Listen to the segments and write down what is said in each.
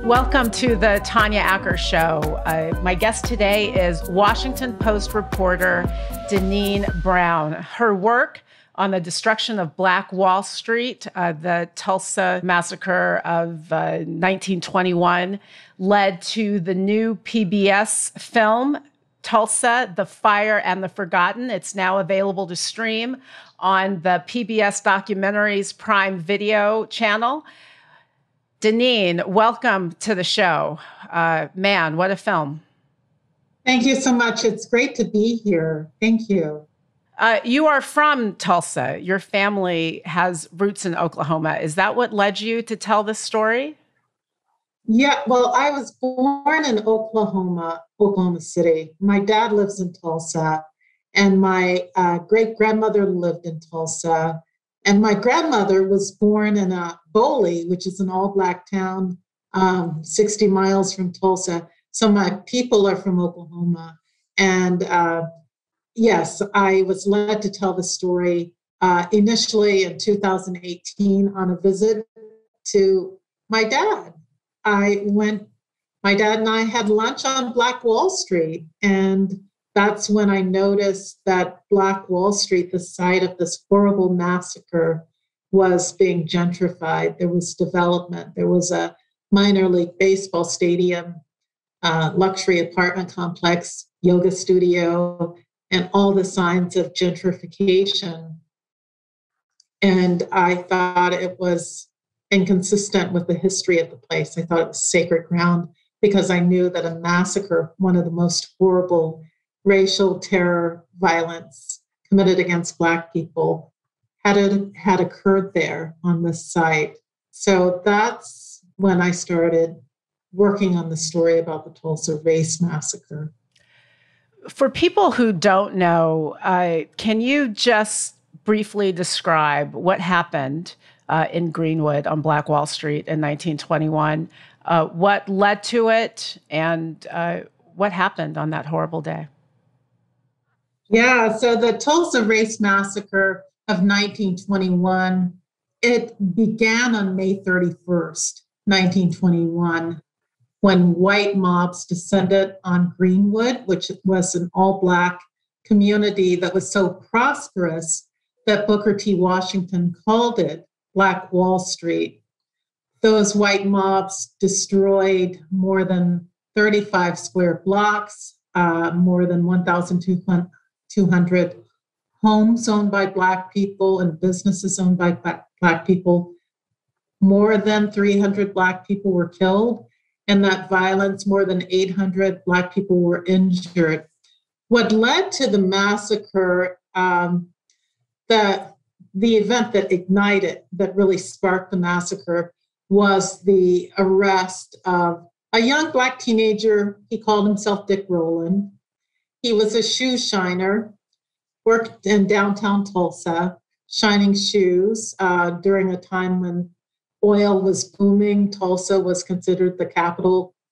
Welcome to the Tanya Acker Show. My guest today is Washington Post reporter Deneen Brown. Her work on the destruction of Black Wall Street, the Tulsa massacre of 1921, led to the new PBS film, Tulsa, The Fire and the Forgotten. It's now available to stream on the PBS Documentaries Prime Video channel. Deneen, welcome to the show. Man, what a film. Thank you so much. It's great to be here. Thank you. You are from Tulsa. Your family has roots in Oklahoma. Is that what led you to tell this story? Yeah, well, I was born in Oklahoma City. My dad lives in Tulsa, and my great-grandmother lived in Tulsa. And my grandmother was born in Boley, which is an all-Black town 60 miles from Tulsa. So my people are from Oklahoma. And yes, I was led to tell the story initially in 2018 on a visit to my dad. My dad and I had lunch on Black Wall Street, and that's when I noticed that Black Wall Street, the site of this horrible massacre, was being gentrified. There was development. There was a minor league baseball stadium, luxury apartment complex, yoga studio, and all the signs of gentrification. And I thought it was inconsistent with the history of the place. I thought it was sacred ground because I knew that a massacre, one of the most horrible racial terror violence committed against Black people, had occurred there on this site. So that's when I started working on the story about the Tulsa race massacre. For people who don't know, can you just briefly describe what happened in Greenwood on Black Wall Street in 1921? What led to it, and what happened on that horrible day? Yeah, so the Tulsa race massacre of 1921, it began on May 31st, 1921, when white mobs descended on Greenwood, which was an all-Black community that was so prosperous that Booker T. Washington called it Black Wall Street. Those white mobs destroyed more than 35 square blocks, more than 1,200 homes owned by Black people and businesses owned by Black people. More than 300 Black people were killed. In that violence, more than 800 Black people were injured. What led to the massacre, the event that ignited, that really sparked the massacre, was the arrest of a young Black teenager. He called himself Dick Rowland. He was a shoe shiner, worked in downtown Tulsa, shining shoes during a time when oil was booming. Tulsa was considered the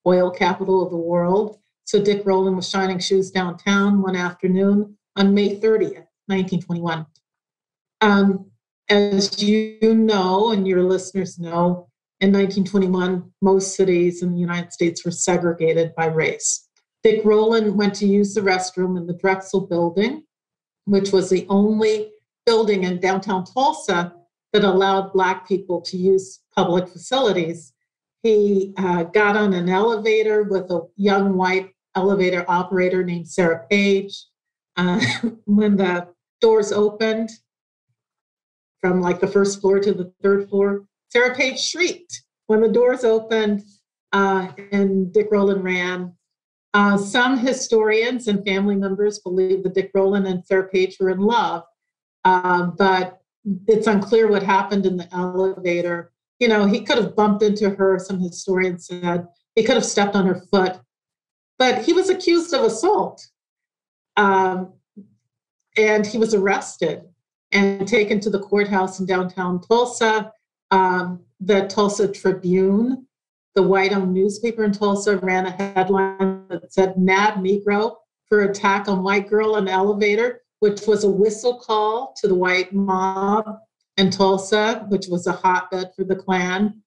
oil capital of the world. So Dick Rowland was shining shoes downtown one afternoon on May 30th, 1921. As you know, and your listeners know, in 1921, most cities in the United States were segregated by race. Dick Rowland went to use the restroom in the Drexel building, which was the only building in downtown Tulsa that allowed Black people to use public facilities. He got on an elevator with a young white elevator operator named Sarah Page. When the doors opened from like the first floor to the third floor, Sarah Page shrieked when the doors opened and Dick Rowland ran. Some historians and family members believe that Dick Rowland and Sarah Page were in love, but it's unclear what happened in the elevator. You know, he could have bumped into her, some historians said. He could have stepped on her foot, but he was accused of assault. And he was arrested and taken to the courthouse in downtown Tulsa. The Tulsa Tribune, the white-owned newspaper in Tulsa, ran a headline that said, "Mad Negro for attack on white girl in elevator," which was a whistle call to the white mob in Tulsa, which was a hotbed for the Klan.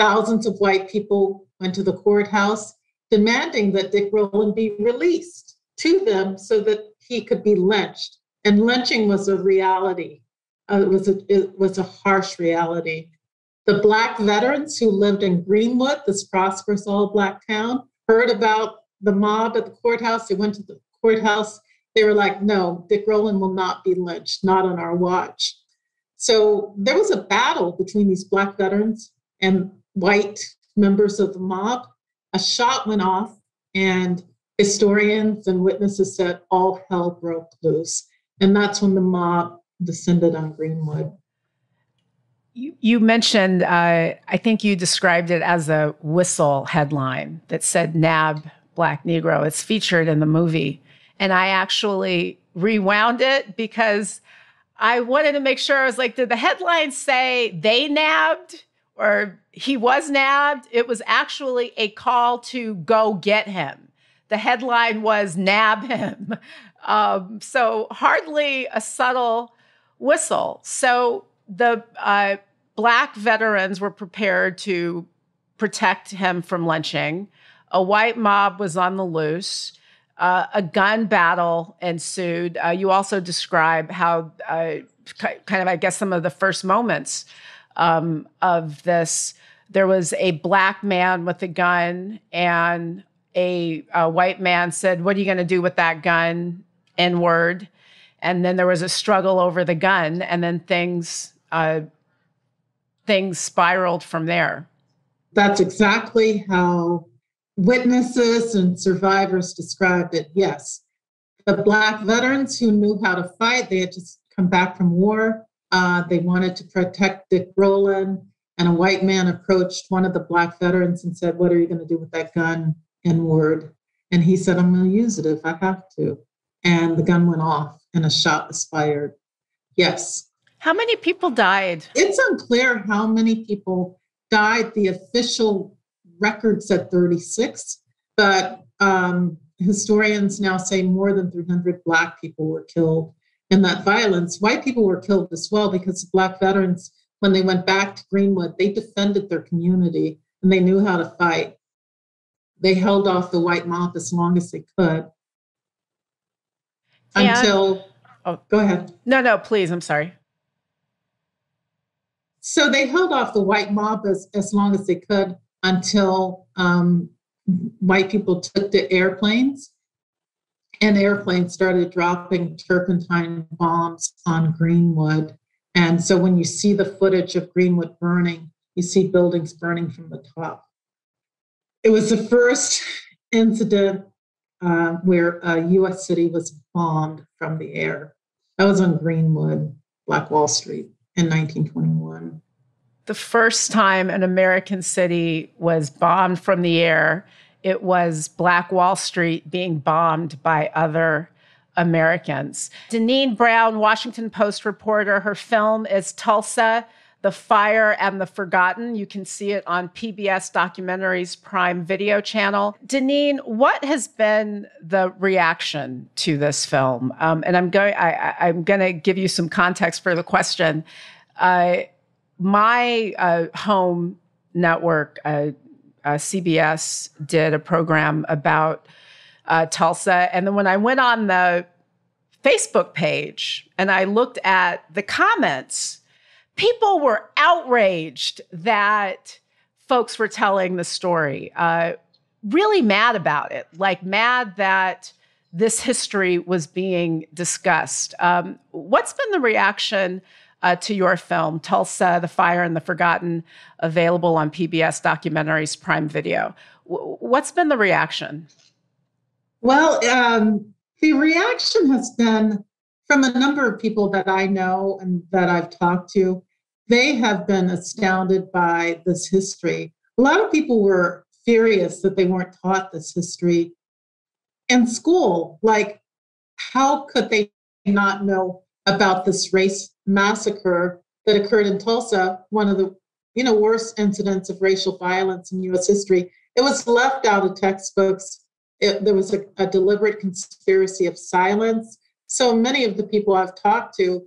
thousands of white people went to the courthouse demanding that Dick Rowland be released to them so that he could be lynched. And lynching was a reality. It was a harsh reality. The Black veterans who lived in Greenwood, this prosperous all-Black town, heard about the mob at the courthouse. They went to the courthouse. They were like, no, Dick Rowland will not be lynched, not on our watch. So there was a battle between these Black veterans and white members of the mob. A shot went off, and historians and witnesses said all hell broke loose. And that's when the mob descended on Greenwood. You mentioned, I think you described it as a whistle headline that said "Nab Black Negro." It's featured in the movie. And I actually rewound it because I wanted to make sure. I was like, did the headline say they nabbed or he was nabbed? It was actually a call to go get him. The headline was "Nab him." So hardly a subtle whistle. So the Black veterans were prepared to protect him from lynching. A white mob was on the loose. A gun battle ensued. You also describe how kind of, I guess, some of the first moments of this. There was a Black man with a gun, and a white man said, "What are you going to do with that gun?" N-word. And then there was a struggle over the gun, and then things spiraled from there. That's exactly how witnesses and survivors described it. Yes. The Black veterans who knew how to fight, they had just come back from war. They wanted to protect Dick Rowland. And a white man approached one of the Black veterans and said, "What are you going to do with that gun?" N-word. And he said, "I'm going to use it if I have to." And the gun went off and a shot was fired. Yes. How many people died? It's unclear how many people died. The official record said 36, but historians now say more than 300 Black people were killed in that violence. White people were killed as well because the Black veterans, when they went back to Greenwood, they defended their community and they knew how to fight. They held off the white mob as long as they could. Until, go ahead. No, please, I'm sorry. So they held off the white mob as long as they could until white people took to airplanes, and airplanes started dropping turpentine bombs on Greenwood. And so when you see the footage of Greenwood burning, you see buildings burning from the top. It was the first incident where a U.S. city was bombed from the air. That was on Greenwood, Black Wall Street in 1921. The first time an American city was bombed from the air, it was Black Wall Street being bombed by other Americans. Deneen Brown, Washington Post reporter. Her film is Tulsa, The Fire and the Forgotten. You can see it on PBS Documentaries Prime Video channel. Deneen, what has been the reaction to this film? And I'm going to give you some context for the question. My home network, CBS, did a program about Tulsa. And then when I went on the Facebook page and I looked at the comments, people were outraged that folks were telling the story, really mad about it, like mad that this history was being discussed. What's been the reaction to your film, Tulsa, The Fire and the Forgotten, available on PBS Documentaries Prime Video? What's been the reaction? Well, the reaction has been from a number of people that I know and that I've talked to. They have been astounded by this history. A lot of people were furious that they weren't taught this history in school. Like, how could they not know about this race massacre that occurred in Tulsa, one of the worst incidents of racial violence in U.S. history? It was left out of textbooks. There was a deliberate conspiracy of silence. So many of the people I've talked to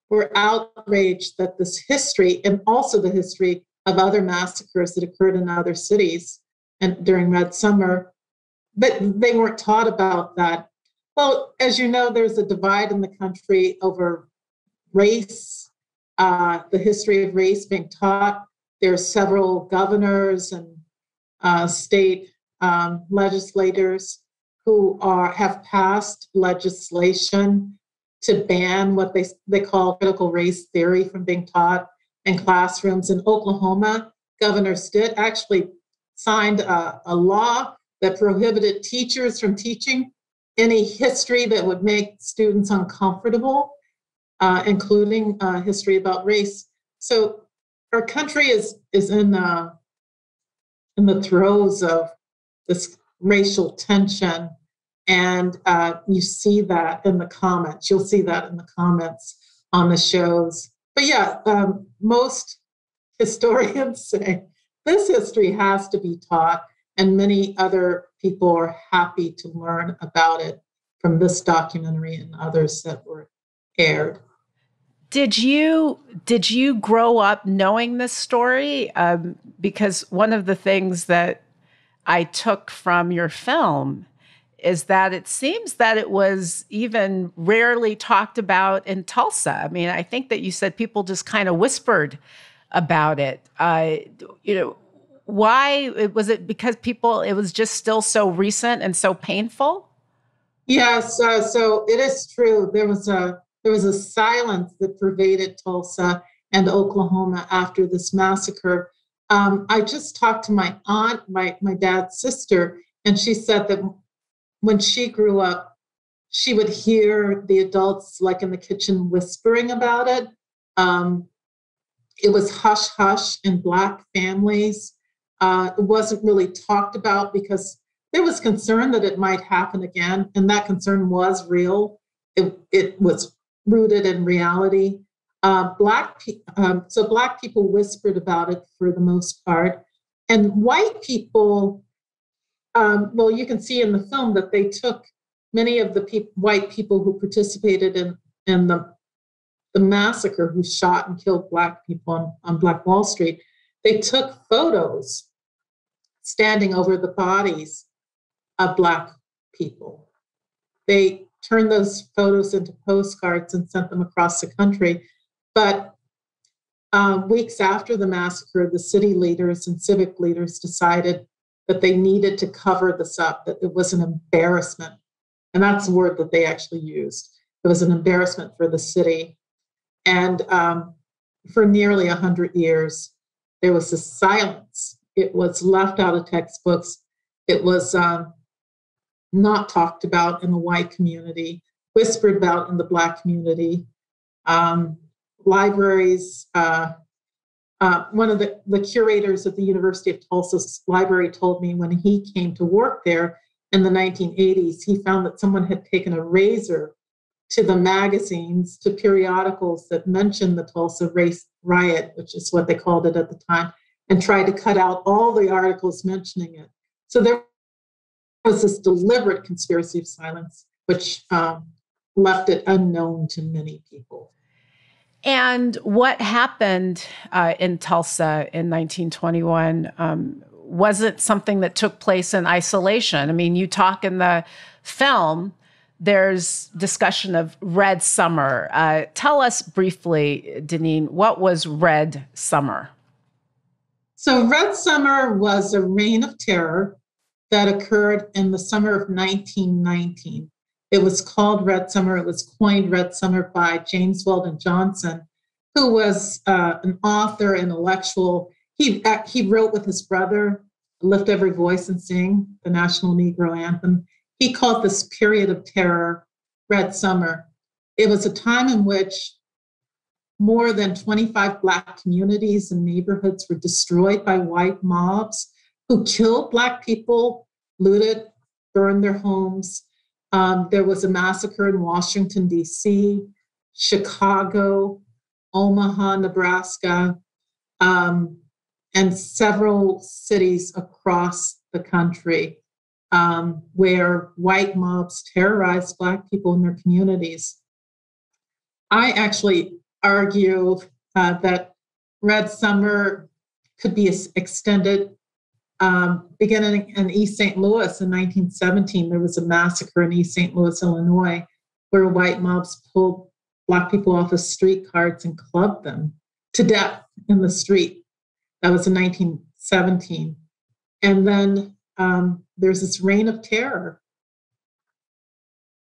were outraged that this history, and also the history of other massacres that occurred in other cities and during Red Summer, but they weren't taught about that. Well, as you know, there's a divide in the country over race, the history of race being taught. There are several governors and state legislators who have passed legislation to ban what they call critical race theory from being taught in classrooms. In Oklahoma, Governor Stitt actually signed a law that prohibited teachers from teaching any history that would make students uncomfortable, including history about race. So our country is in the throes of this racial tension, and you see that in the comments. You'll see that in the comments on the shows. But yeah, most historians say this history has to be taught, and many other people are happy to learn about it from this documentary and others that were aired. Did you grow up knowing this story? Because one of the things that I took from your film is that it seems that it was even rarely talked about in Tulsa. I mean, I think that you said people just kind of whispered about it. Why was it? Because it was just still so recent and so painful? Yes, so it is true. There was a silence that pervaded Tulsa and Oklahoma after this massacre. I just talked to my aunt, my dad's sister, and she said that when she grew up, she would hear the adults like in the kitchen whispering about it. It was hush hush in Black families. It wasn't really talked about because there was concern that it might happen again, and that concern was real. It was rooted in reality. So Black people whispered about it for the most part, and white people. Well, you can see in the film that they took many of the white people who participated in the massacre, who shot and killed Black people on Black Wall Street. They took photos standing over the bodies of Black people. They turned those photos into postcards and sent them across the country. But weeks after the massacre, the city leaders and civic leaders decided that they needed to cover this up, that it was an embarrassment. And that's the word that they actually used. It was an embarrassment for the city. And for nearly 100 years, there was this silence. It was left out of textbooks. It was not talked about in the white community, whispered about in the Black community. Libraries, one of the curators at the University of Tulsa's library told me when he came to work there in the 1980s, he found that someone had taken a razor to the magazines, to periodicals that mentioned the Tulsa race riot, which is what they called it at the time, and tried to cut out all the articles mentioning it. So there was this deliberate conspiracy of silence, which left it unknown to many people. And what happened in Tulsa in 1921 wasn't something that took place in isolation. I mean, you talk in the film, there's discussion of Red Summer. Tell us briefly, Deneen, what was Red Summer? So Red Summer was a reign of terror that occurred in the summer of 1919. It was called Red Summer. It was coined Red Summer by James Weldon Johnson, who was an author, intellectual. He wrote with his brother, Lift Every Voice and Sing, the National Negro Anthem. He called this period of terror Red Summer. It was a time in which more than 25 Black communities and neighborhoods were destroyed by white mobs who killed Black people, looted, burned their homes. There was a massacre in Washington, D.C., Chicago, Omaha, Nebraska, and several cities across the country where white mobs terrorized Black people in their communities. I actually argue that Red Summer could be extended. Beginning in East St. Louis in 1917, there was a massacre in East St. Louis, Illinois, where white mobs pulled Black people off of streetcars and clubbed them to death in the street. That was in 1917. And then there's this reign of terror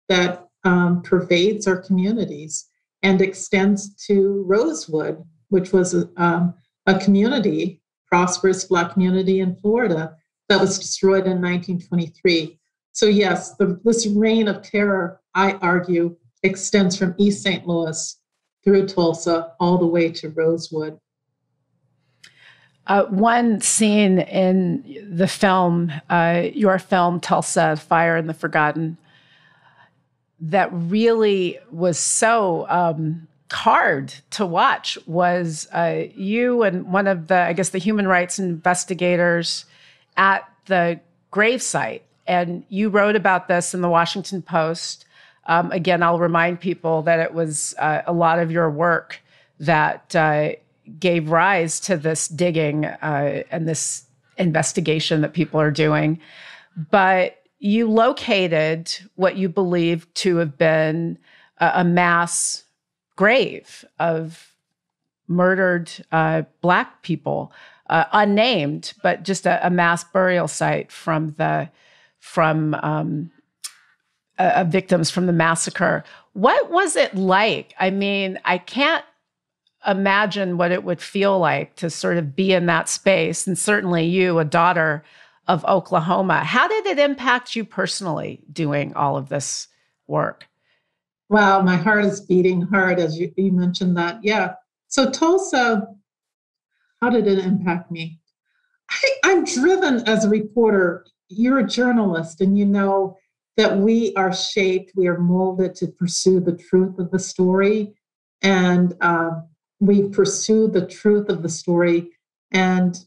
that pervades our communities and extends to Rosewood, which was a community, prosperous Black community in Florida that was destroyed in 1923. So yes, this reign of terror, I argue, extends from East St. Louis through Tulsa all the way to Rosewood. One scene in the film, your film, Tulsa, Fire in the Forgotten, that really was so hard to watch was you and one of the, I guess, the human rights investigators at the gravesite. And you wrote about this in the Washington Post. Again, I'll remind people that it was a lot of your work that gave rise to this digging and this investigation that people are doing. But you located what you believe to have been a mass grave of murdered Black people, unnamed, but just a mass burial site from victims from the massacre. What was it like? I mean, I can't imagine what it would feel like to sort of be in that space. And certainly you, a daughter of Oklahoma. How did it impact you personally doing all of this work? Wow, my heart is beating hard as you mentioned that. Yeah. So Tulsa, how did it impact me? I'm driven as a reporter. You're a journalist, and you know that we are shaped, we are molded to pursue the truth of the story. And we pursue the truth of the story. And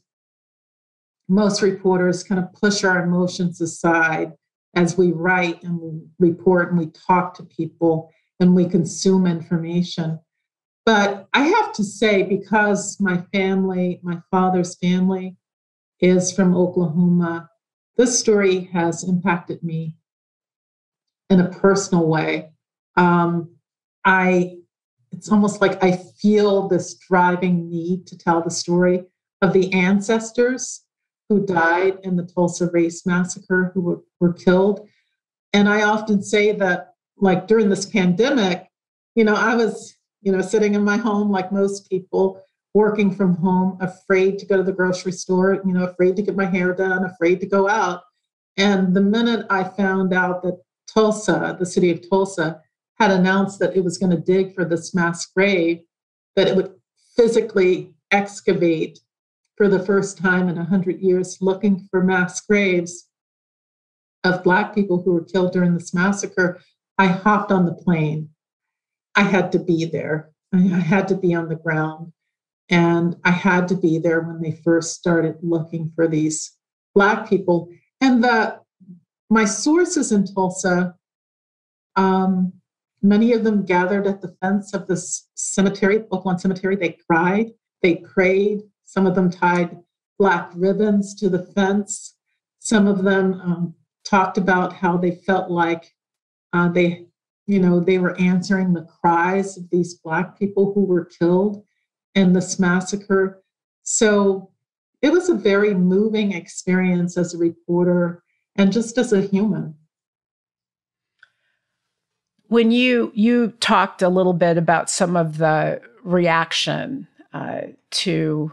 most reporters kind of push our emotions aside as we write and we report and we talk to people and we consume information. But I have to say, because my family, my father's family is from Oklahoma, this story has impacted me in a personal way. It's almost like I feel this driving need to tell the story of the ancestors who died in the Tulsa race massacre, who were killed. And I often say that, like during this pandemic, I was, sitting in my home like most people, working from home, afraid to go to the grocery store, afraid to get my hair done, afraid to go out. And the minute I found out that Tulsa, the city of Tulsa, had announced that it was going to dig for this mass grave, that it would physically excavate for the first time in 100 years, looking for mass graves of Black people who were killed during this massacre, I hopped on the plane. I had to be there. I had to be on the ground. And I had to be there when they first started looking for these Black people. And my sources in Tulsa, many of them gathered at the fence of this cemetery, Oakland Cemetery. They cried, they prayed. Some of them tied Black ribbons to the fence. Some of them talked about how they felt like they were answering the cries of these Black people who were killed in this massacre. So it was a very moving experience as a reporter and just as a human. When you talked a little bit about some of the reaction to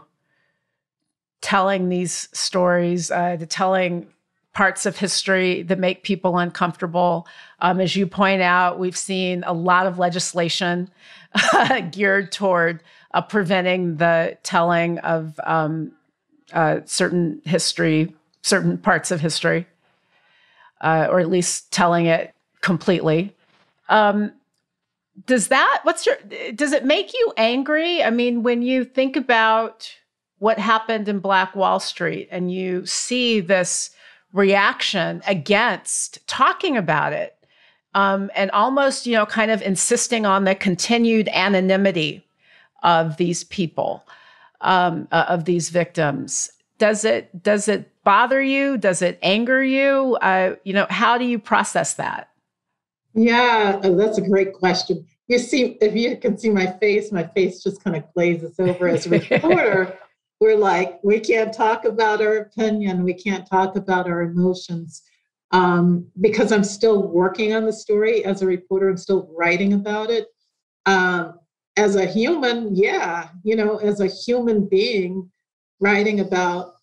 telling these stories, to telling parts of history that make people uncomfortable. As you point out, we've seen a lot of legislation geared toward preventing the telling of certain parts of history, or at least telling it completely. Does it make you angry? I mean, when you think about what happened in Black Wall Street and you see this reaction against talking about it, and almost, kind of insisting on the continued anonymity of these people, of these victims. Does it bother you? Does it anger you? How do you process that? Yeah, that's a great question. You see, if you can see my face just kind of glazes over. As a reporter, we're like, we can't talk about our opinion. We can't talk about our emotions, because I'm still working on the story. As a reporter, I'm still writing about it. As a human, yeah, as a human being, writing about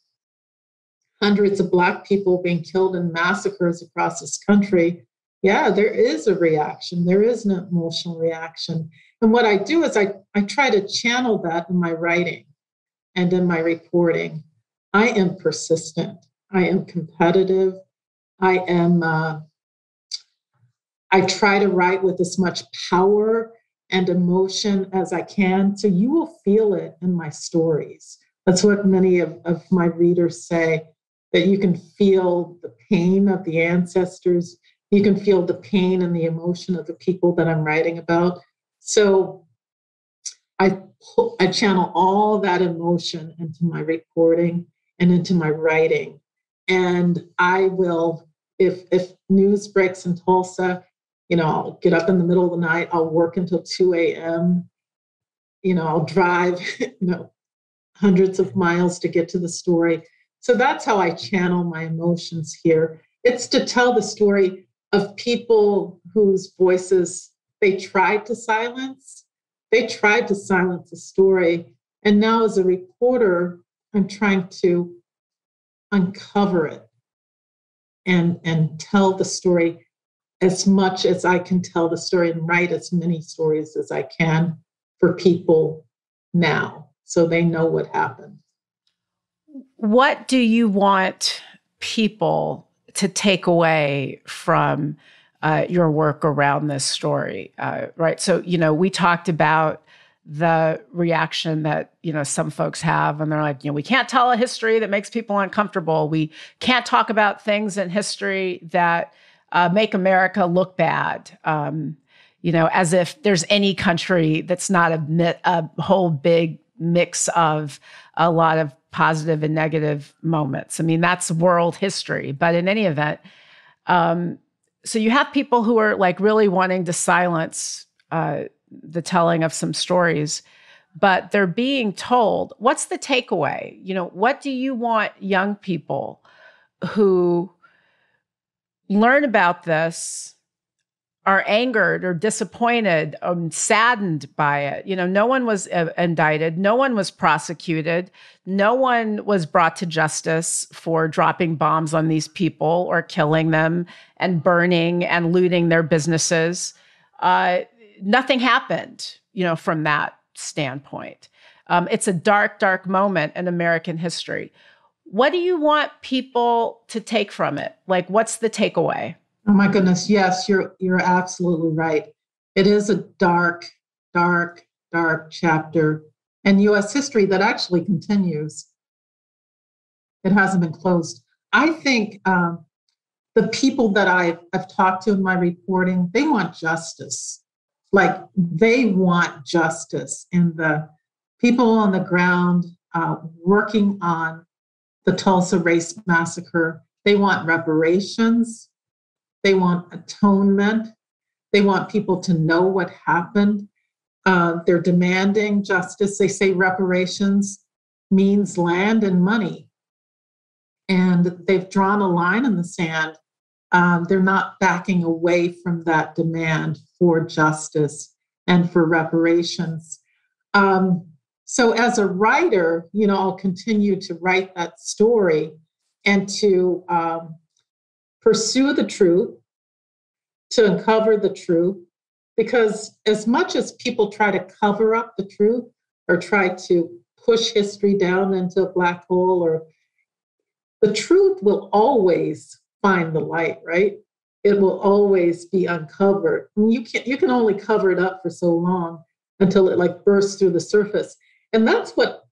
hundreds of Black people being killed in massacres across this country, yeah, there is a reaction. There is an emotional reaction. And what I do is I try to channel that in my writing and in my reporting. I am persistent. I am competitive. I try to write with as much power and emotion as I can. So you will feel it in my stories. That's what many of my readers say, that you can feel the pain of the ancestors. You can feel the pain and the emotion of the people that I'm writing about. So I channel all that emotion into my reporting and into my writing. And I will, if news breaks in Tulsa, I'll get up in the middle of the night, I'll work until 2 a.m. I'll drive, hundreds of miles to get to the story. So that's how I channel my emotions here. It's to tell the story of people whose voices they tried to silence. They tried to silence the story. And now as a reporter, I'm trying to uncover it and tell the story as much as I can tell the story and write as many stories as I can for people now so they know what happened. What do you want people to take away from your work around this story? Right. So, we talked about the reaction that, some folks have, and they're like, we can't tell a history that makes people uncomfortable. We can't talk about things in history that make America look bad. As if there's any country that's not a whole big mix of a lot of positive and negative moments. I mean, that's world history. But in any event, so you have people who are like really wanting to silence the telling of some stories, but they're being told. What's the takeaway? What do you want young people who learn about this, are angered or disappointed, saddened by it? No one was indicted. No one was prosecuted. No one was brought to justice for dropping bombs on these people or killing them and burning and looting their businesses. Nothing happened, from that standpoint. It's a dark, dark moment in American history. What do you want people to take from it? Like, what's the takeaway? Oh my goodness, yes, you're absolutely right. It is a dark, dark, dark chapter in U.S. history that actually continues. It hasn't been closed. I think the people that I've talked to in my reporting, they want justice. Like, they want justice. And the people on the ground working on the Tulsa race massacre, they want reparations. They want atonement. They want people to know what happened. They're demanding justice. They say reparations means land and money. And they've drawn a line in the sand. They're not backing away from that demand for justice and for reparations. So as a writer, I'll continue to write that story and to pursue the truth, to uncover the truth, because as much as people try to cover up the truth or try to push history down into a black hole, or the truth will always find the light, right? It will always be uncovered. I mean, you can only cover it up for so long until it bursts through the surface. And that's what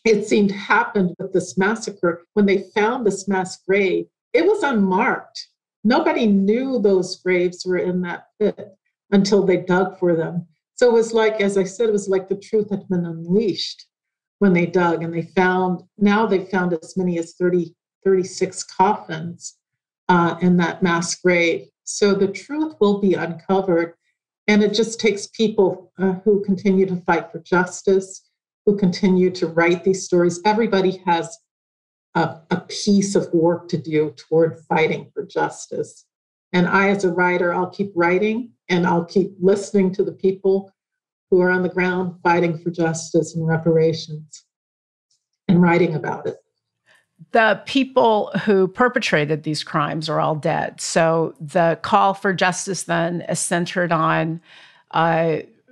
it seemed happened with this massacre. When they found this mass grave, it was unmarked. Nobody knew those graves were in that pit until they dug for them. So it was like, as I said, it was like the truth had been unleashed. when they dug, and they've found as many as 36 coffins in that mass grave. So the truth will be uncovered. And it just takes people who continue to fight for justice, who continue to write these stories. Everybody has a piece of work to do toward fighting for justice. And I, as a writer, I'll keep writing and I'll keep listening to the people who are on the ground fighting for justice and reparations and writing about it. The people who perpetrated these crimes are all dead. So the call for justice then is centered on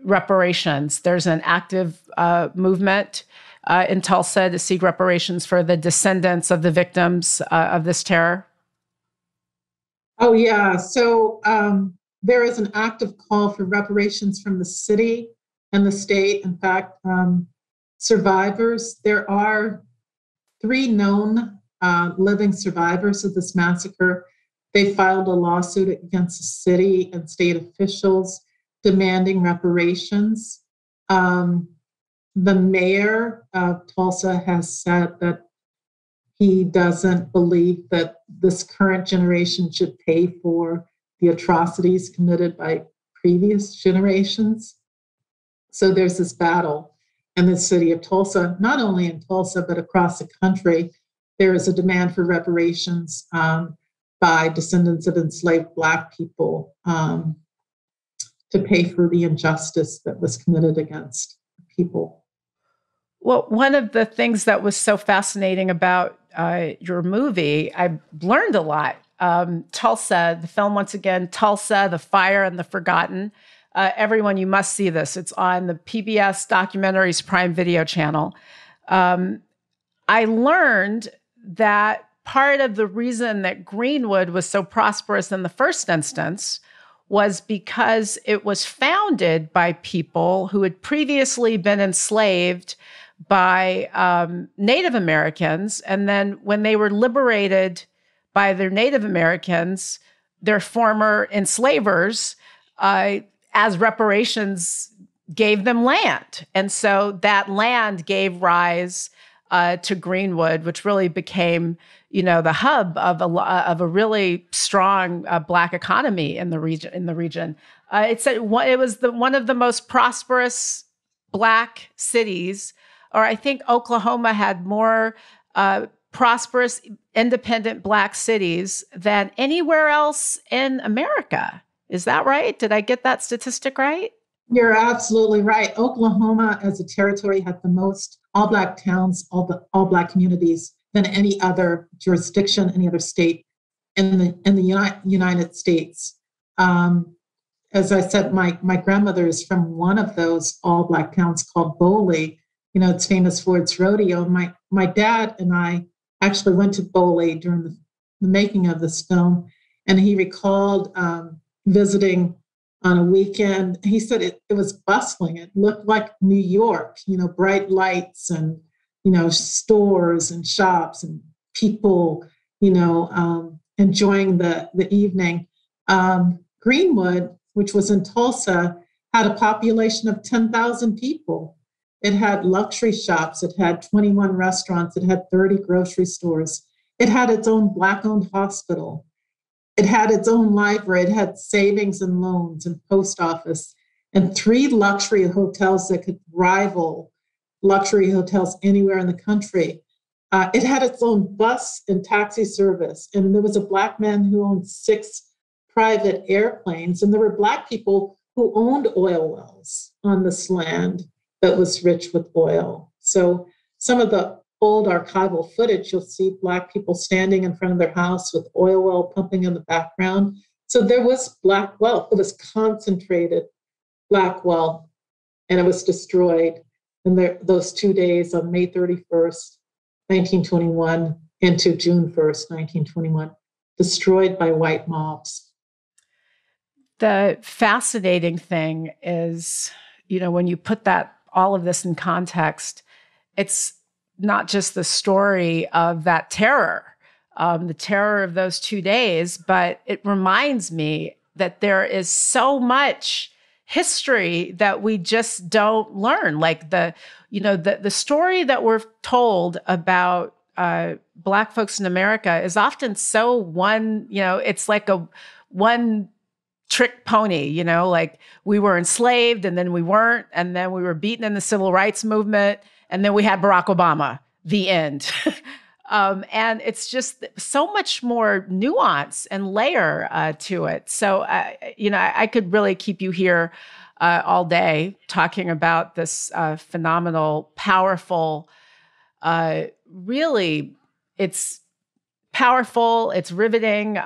reparations. There's an active movement in Tulsa to seek reparations for the descendants of the victims of this terror. Oh, yeah. So there is an active call for reparations from the city and the state. In fact, survivors, there are 3 known living survivors of this massacre. They filed a lawsuit against the city and state officials demanding reparations. The mayor of Tulsa has said that he doesn't believe that this current generation should pay for the atrocities committed by previous generations. So there's this battle in the city of Tulsa, not only in Tulsa, but across the country. There is a demand for reparations by descendants of enslaved Black people to pay for the injustice that was committed against people. Well, one of the things that was so fascinating about your movie, I learned a lot. Tulsa, the film, once again, Tulsa, The Fire and the Forgotten. Everyone, you must see this. It's on the PBS Documentaries Prime Video channel. I learned that part of the reason that Greenwood was so prosperous in the first instance was because it was founded by people who had previously been enslaved by Native Americans. And then when they were liberated by their Native Americans, their former enslavers, as reparations, gave them land. And so that land gave rise to Greenwood, which really became, the hub of a really strong Black economy in the region. It was one of the most prosperous Black cities, or I think Oklahoma had more prosperous, independent Black cities than anywhere else in America. Is that right? Did I get that statistic right? You're absolutely right. Oklahoma, as a territory, had the most all-Black towns, all Black communities than any other jurisdiction, any other state in the United States. As I said, my grandmother is from one of those all-Black towns called Boley. It's famous for its rodeo. My dad and I actually went to Boley during the making of this film, and he recalled visiting on a weekend. He said it was bustling. It looked like New York, bright lights and, stores and shops and people, enjoying the evening. Greenwood, which was in Tulsa, had a population of 10,000 people. It had luxury shops. It had 21 restaurants. It had 30 grocery stores. It had its own Black-owned hospital. It had its own library. It had savings and loans and post office and 3 luxury hotels that could rival luxury hotels anywhere in the country. It had its own bus and taxi service. And there was a Black man who owned 6 private airplanes. And there were Black people who owned oil wells on this land that was rich with oil. So some of the old archival footage, you'll see Black people standing in front of their house with oil well pumping in the background. So there was Black wealth. It was concentrated Black wealth, and it was destroyed in those 2 days on May 31st, 1921 into June 1st, 1921, destroyed by white mobs. The fascinating thing is, when you put all of this in context, it's not just the story of that terror, the terror of those 2 days, but it reminds me that there is so much history that we just don't learn. Like the story that we're told about Black folks in America is often so it's like a one trick pony, like we were enslaved and then we weren't, and then we were beaten in the civil rights movement, and then we had Barack Obama, the end. And it's just so much more nuance and layer to it. So, I could really keep you here all day talking about this phenomenal, powerful, really, it's powerful, it's riveting.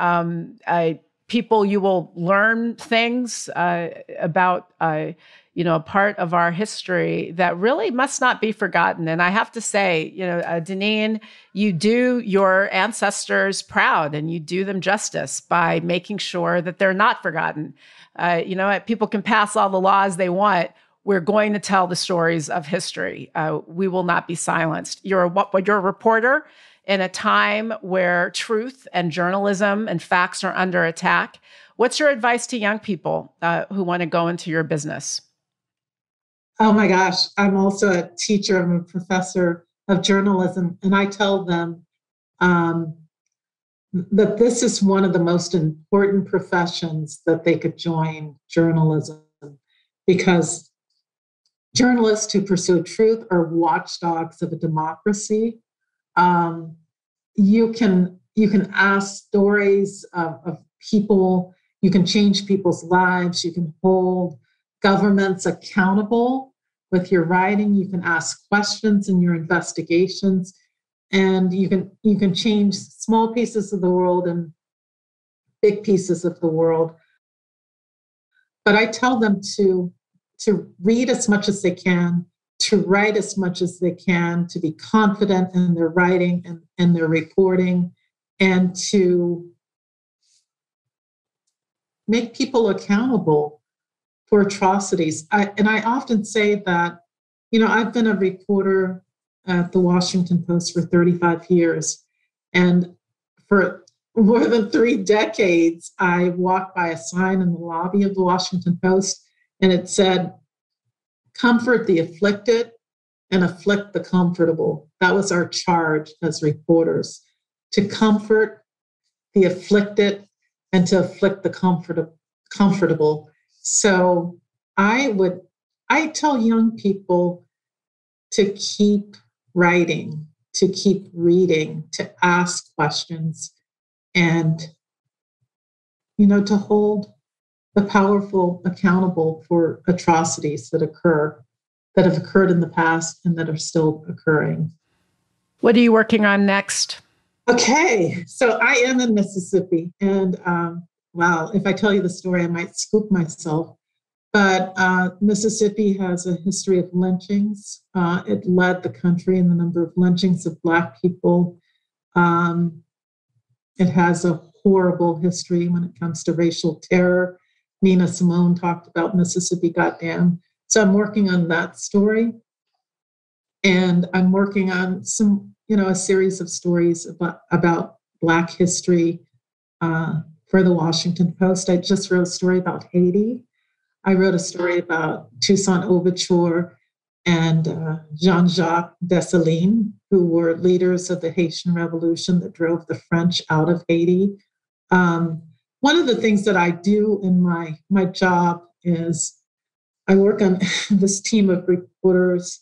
People, you will learn things about, a part of our history that really must not be forgotten. And I have to say, Deneen, you do your ancestors proud and you do them justice by making sure that they're not forgotten. People can pass all the laws they want. We're going to tell the stories of history. We will not be silenced. You're a reporter in a time where truth and journalism and facts are under attack. What's your advice to young people who want to go into your business? Oh my gosh, I'm also a teacher. I'm a professor of journalism, and I tell them that this is one of the most important professions that they could join, journalism, because journalists who pursue truth are watchdogs of a democracy. You can ask stories of people, you can change people's lives, you can hold governments accountable with your writing, you can ask questions in your investigations, and you can change small pieces of the world and big pieces of the world. But I tell them to read as much as they can, to write as much as they can, to be confident in their writing and their reporting, and to make people accountable for atrocities. I often say that, I've been a reporter at the Washington Post for 35 years. And for more than 3 decades, I walked by a sign in the lobby of the Washington Post, and it said, "Comfort the afflicted and afflict the comfortable." That was our charge as reporters, to comfort the afflicted and to afflict the comfortable. So I tell young people to keep writing, to keep reading, to ask questions, and, to hold the powerful accountable for atrocities that have occurred in the past and that are still occurring. What are you working on next? Okay, so I am in Mississippi, and wow, if I tell you the story, I might scoop myself. But Mississippi has a history of lynchings. It led the country in the number of lynchings of Black people. It has a horrible history when it comes to racial terror. Nina Simone talked about Mississippi Goddamn. So I'm working on that story. And I'm working on a series of stories about Black history for the Washington Post. I just wrote a story about Haiti. I wrote a story about Toussaint Louverture and Jean-Jacques Dessalines, who were leaders of the Haitian Revolution that drove the French out of Haiti. One of the things that I do in my job is I work on this team of reporters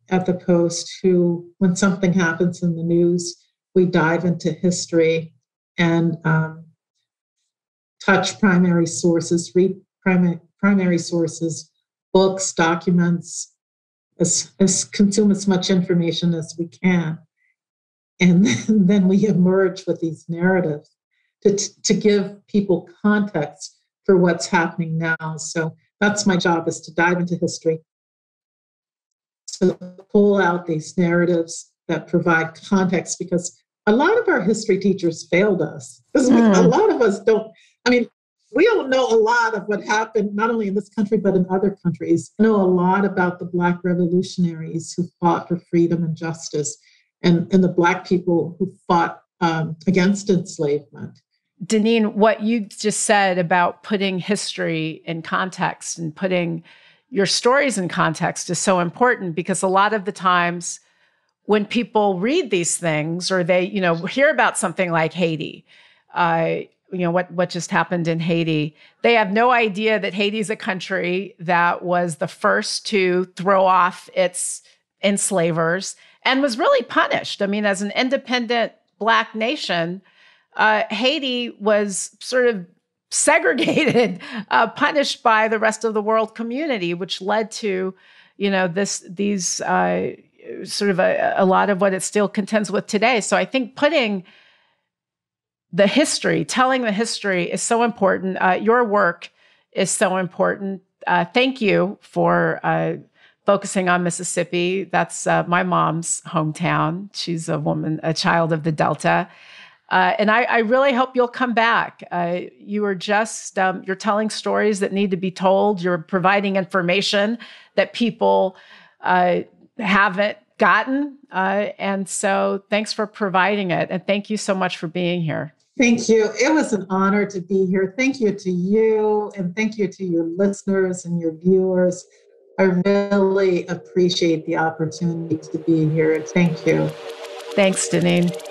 at the Post who, when something happens in the news, we dive into history and touch primary sources, read primary sources, books, documents, consume as much information as we can. And then we emerge with these narratives to give people context for what's happening now. So that's my job, is to dive into history, to pull out these narratives that provide context, because a lot of our history teachers failed us. A lot of us don't, we don't know a lot of what happened, not only in this country, but in other countries. We know a lot about the Black revolutionaries who fought for freedom and justice, and the Black people who fought against enslavement. Deneen, what you just said about putting history in context and putting your stories in context is so important, because a lot of the times when people read these things, or they, hear about something like Haiti, what just happened in Haiti, they have no idea that Haiti is a country that was the first to throw off its enslavers and was really punished. I mean, as an independent Black nation, Haiti was sort of segregated, punished by the rest of the world community, which led to, these sort of a lot of what it still contends with today. So I think putting the history, telling the history is so important. Your work is so important. Thank you for focusing on Mississippi. That's my mom's hometown. She's a child of the Delta. And I really hope you'll come back. You are just, you're telling stories that need to be told. You're providing information that people haven't gotten. And so thanks for providing it. And thank you so much for being here. Thank you. It was an honor to be here. Thank you to you, and thank you to your listeners and your viewers. I really appreciate the opportunity to be here. Thank you. Thanks, Deneen.